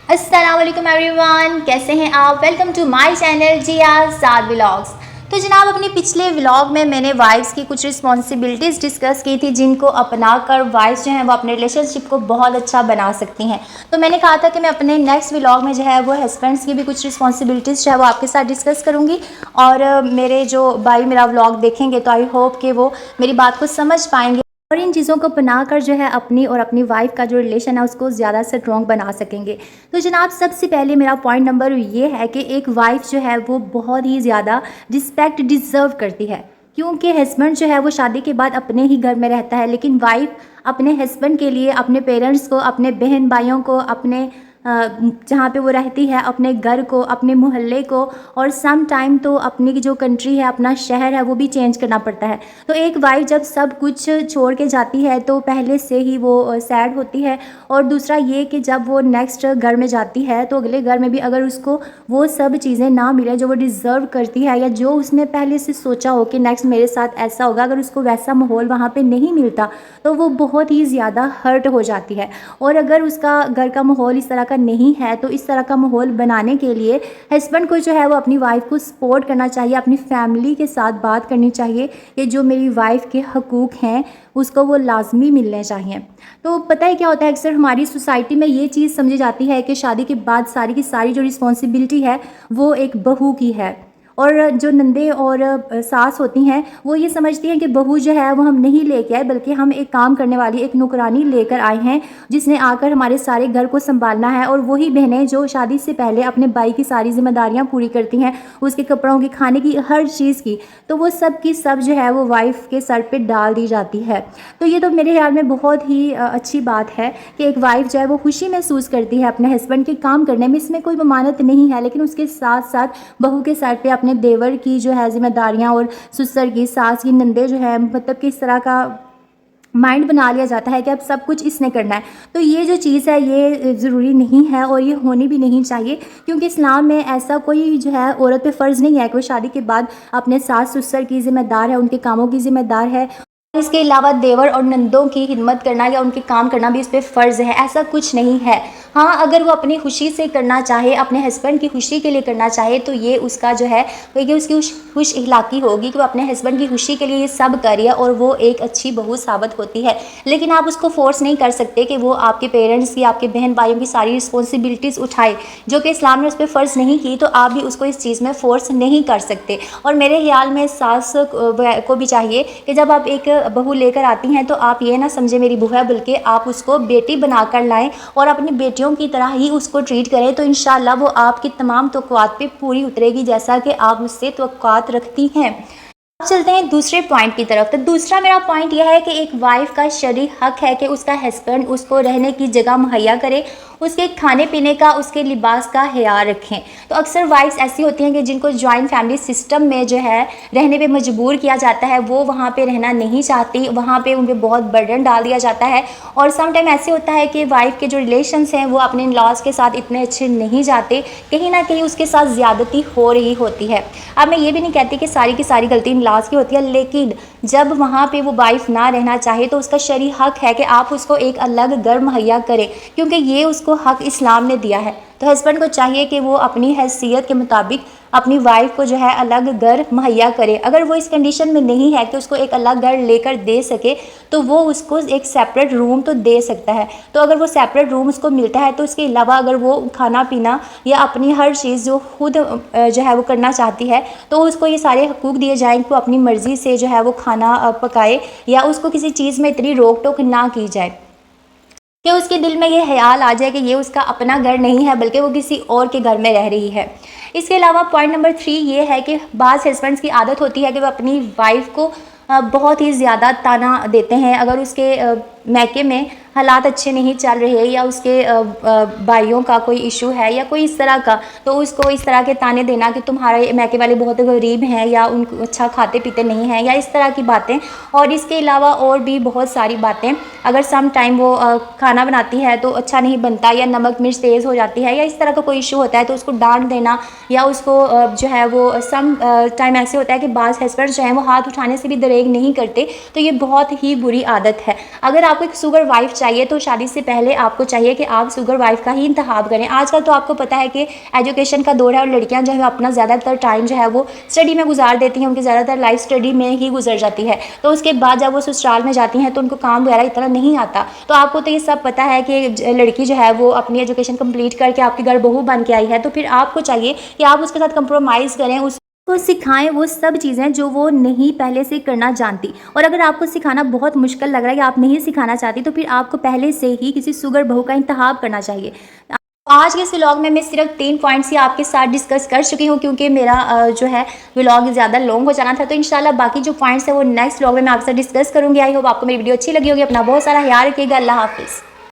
अस्सलाम वालेकुम एवरीवन, कैसे हैं आप। Welcome to my channel Zia Saad vlogs. तो जनाब, अपने पिछले व्लॉग में मैंने वाइफ्स की कुछ रिस्पॉन्सिबिलिटीज़ डिस्कस की थी जिनको अपना कर वाइफ्स जो हैं वो अपने रिलेशनशिप को बहुत अच्छा बना सकती हैं। तो मैंने कहा था कि मैं अपने नेक्स्ट व्लॉग में जो है वो हस्बैंड्स की भी कुछ रिस्पॉन्सिबिलिटीज़ जो है वो आपके साथ डिस्कस करूँगी। और मेरे जो भाई मेरा व्लॉग देखेंगे तो आई होप कि वो मेरी बात को समझ पाएंगे और इन चीज़ों को बनाकर जो है अपनी और अपनी वाइफ का जो रिलेशन है उसको ज़्यादा स्ट्रॉन्ग बना सकेंगे। तो जनाब, सबसे पहले मेरा पॉइंट नंबर ये है कि एक वाइफ जो है वो बहुत ही ज़्यादा रिस्पेक्ट डिज़र्व करती है, क्योंकि हस्बैंड जो है वो शादी के बाद अपने ही घर में रहता है, लेकिन वाइफ अपने हस्बैंड के लिए, अपने पेरेंट्स को, अपने बहन भाइयों को, अपने जहाँ पे वो रहती है, अपने घर को, अपने मोहल्ले को और सम टाइम तो अपनी जो कंट्री है, अपना शहर है, वो भी चेंज करना पड़ता है। तो एक वाइफ जब सब कुछ छोड़ के जाती है तो पहले से ही वो सैड होती है। और दूसरा ये कि जब वो नेक्स्ट घर में जाती है तो अगले घर में भी अगर उसको वो सब चीज़ें ना मिले जो वो डिज़र्व करती है या जो उसने पहले से सोचा हो कि नेक्स्ट मेरे साथ ऐसा होगा, अगर उसको वैसा माहौल वहाँ पे नहीं मिलता तो वो बहुत ही ज़्यादा हर्ट हो जाती है। और अगर उसका घर का माहौल इस तरह का नहीं है तो इस तरह का माहौल बनाने के लिए हस्बैंड को जो है वो अपनी वाइफ को सपोर्ट करना चाहिए, अपनी फैमिली के साथ बात करनी चाहिए कि जो मेरी वाइफ के हकूक़ हैं उसको वो लाजमी मिलने चाहिए। तो पता है क्या होता है, अक्सर हमारी सोसाइटी में ये चीज़ समझी जाती है कि शादी के बाद सारी की सारी जो रिस्पॉन्सिबिलिटी है वो एक बहू की है। और जो नंदे और सास होती हैं वो ये समझती हैं कि बहू जो है वो हम नहीं लेके आए, बल्कि हम एक काम करने वाली एक नौकरानी लेकर आए हैं जिसने आकर हमारे सारे घर को संभालना है। और वही बहनें जो शादी से पहले अपने भाई की सारी जिम्मेदारियां पूरी करती हैं, उसके कपड़ों की, खाने की, हर चीज़ की, तो वो सब की सब जो है वो वाइफ के सर पे डाल दी जाती है। तो ये तो मेरे ख्याल में बहुत ही अच्छी बात है कि एक वाइफ जो है वो खुशी महसूस करती है अपने हस्बैंड के काम करने में, इसमें कोई ममानत नहीं है। लेकिन उसके साथ साथ बहू के सर पे अपने देवर की जो है जिम्मेदारियां और ससुर की, सास की, नंदे जो है, मतलब कि इस तरह का माइंड बना लिया जाता है कि अब सब कुछ इसने करना है। तो ये जो चीज़ है ये ज़रूरी नहीं है और ये होनी भी नहीं चाहिए, क्योंकि इस्लाम में ऐसा कोई जो है औरत पे फ़र्ज़ नहीं है कि वो शादी के बाद अपने सास ससुर की ज़िम्मेदार है, उनके कामों की ज़िम्मेदार है। इसके अलावा देवर और नंदों की खिदमत करना या उनके काम करना भी उस पर फ़र्ज़ है, ऐसा कुछ नहीं है। हाँ, अगर वो अपनी खुशी से करना चाहे, अपने हस्बैंड की खुशी के लिए करना चाहे, तो ये उसका जो है ये उसकी खुश इखलाकी होगी कि वो अपने हस्बैंड की खुशी के लिए ये सब कर रही है और वो एक अच्छी बहू साबित होती है। लेकिन आप उसको फोर्स नहीं कर सकते कि वो आपके पेरेंट्स की, आपके बहन भाइयों की सारी रिस्पॉन्सिबिलिटीज़ उठाए, जो कि इस्लाम ने उस पर फ़र्ज़ नहीं की, तो आप भी उसको इस चीज़ में फ़ोर्स नहीं कर सकते। और मेरे ख्याल में सास को भी चाहिए कि जब आप एक बहू लेकर आती हैं तो आप ये ना समझे मेरी बहू है, बल्कि आप उसको बेटी बनाकर लाएं और अपनी बेटियों की तरह ही उसको ट्रीट करें, तो इंशाल्लाह वो आपकी तमाम तवक्कुआत पे पूरी उतरेगी जैसा कि आप उससे तवक्कुआत रखती हैं। अब चलते हैं दूसरे पॉइंट की तरफ। तो दूसरा मेरा पॉइंट यह है कि एक वाइफ का शरई हक है कि उसका हस्बैंड उसको रहने की जगह मुहैया करे, उसके खाने पीने का, उसके लिबास का ख्याल रखें। तो अक्सर वाइफ्स ऐसी होती हैं कि जिनको जॉइंट फैमिली सिस्टम में जो है रहने पे मजबूर किया जाता है, वो वहाँ पे रहना नहीं चाहती, वहाँ पे उन पर बहुत बर्डन डाल दिया जाता है। और सम टाइम ऐसे होता है कि वाइफ के जो रिलेशंस हैं वो अपने इन-लॉज़ के साथ इतने अच्छे नहीं जाते, कहीं ना कहीं उसके साथ ज़्यादती हो रही होती है। अब मैं ये भी नहीं कहती कि सारी की सारी गलती इन-लॉज़ की होती है, लेकिन जब वहाँ पे वो वाइफ ना रहना चाहे तो उसका शरई हक है कि आप उसको एक अलग घर मुहैया करें, क्योंकि ये उसको हक इस्लाम ने दिया है। तो हस्बैंड को चाहिए कि वो अपनी हैसियत के मुताबिक अपनी वाइफ को जो है अलग घर मुहैया करे। अगर वो इस कंडीशन में नहीं है कि उसको एक अलग घर लेकर दे सके, तो वो उसको एक सेपरेट रूम तो दे सकता है। तो अगर वो सेपरेट रूम उसको मिलता है तो उसके अलावा अगर वो खाना पीना या अपनी हर चीज़ जो खुद जो है वो करना चाहती है, तो उसको ये सारे हकूक़ दिए जाएँ कि वो अपनी मर्ज़ी से जो है वो खाना पकाए, या उसको किसी चीज़ में इतनी रोक टोक ना की जाए कि उसके दिल में ये ख्याल आ जाए कि ये उसका अपना घर नहीं है बल्कि वो किसी और के घर में रह रही है। इसके अलावा पॉइंट नंबर 3 ये है कि बाज़ हस्बैंड्स की आदत होती है कि वो अपनी वाइफ को बहुत ही ज़्यादा ताना देते हैं। अगर उसके मैके में हालात अच्छे नहीं चल रहे या उसके भाइयों का कोई इशू है या कोई इस तरह का, तो उसको इस तरह के ताने देना कि तुम्हारे मैके वाले बहुत गरीब हैं या उन अच्छा खाते पीते नहीं हैं, या इस तरह की बातें। और इसके अलावा और भी बहुत सारी बातें, अगर सम टाइम वो खाना बनाती है तो अच्छा नहीं बनता या नमक मिर्च तेज़ हो जाती है या इस तरह का कोई इशू होता है, तो उसको डांट देना या उसको जो है वो सम टाइम ऐसे होता है कि बाज़ हस्बैंड जो हैं वो हाथ उठाने से भी दरेग नहीं करते। तो ये बहुत ही बुरी आदत है। अगर आपको एक सुगर वाइफ चाहिए तो शादी से पहले आपको चाहिए कि आप शुगर वाइफ का ही इंतखाब करें। आजकल तो आपको पता है कि एजुकेशन का दौर है और लड़कियां जो है अपना ज़्यादातर टाइम जो है वो स्टडी में गुजार देती हैं, उनकी ज़्यादातर लाइफ स्टडी में ही गुजर जाती है। तो उसके बाद जब वो ससुराल में जाती हैं तो उनको काम वगैरह इतना नहीं आता। तो आपको तो ये सब पता है कि लड़की जो है वो अपनी एजुकेशन कंप्लीट करके आपके घर बहू बन के आई है, तो फिर आपको चाहिए कि आप उसके साथ कंप्रोमाइज़ करें, को सिखाएं वो सब चीज़ें जो वो नहीं पहले से करना जानती। और अगर आपको सिखाना बहुत मुश्किल लग रहा है या आप नहीं सिखाना चाहती तो फिर आपको पहले से ही किसी शुगर बहू का इंतखाब करना चाहिए। आज के इस व्लॉग में मैं सिर्फ 3 पॉइंट्स ही आपके साथ डिस्कस कर चुकी हूँ, क्योंकि मेरा जो है व्लॉग ज़्यादा लॉन्ग हो जाना था। तो इंशाल्लाह बाकी जो पॉइंट्स है वो नेक्स्ट व्लॉग में मैं आपसे डिस्कस करूँगी। आई होप आपको मेरी वीडियो अच्छी लगी होगी। अपना बहुत सारा ख्याल रखिएगा। अल्लाह हाफिज़।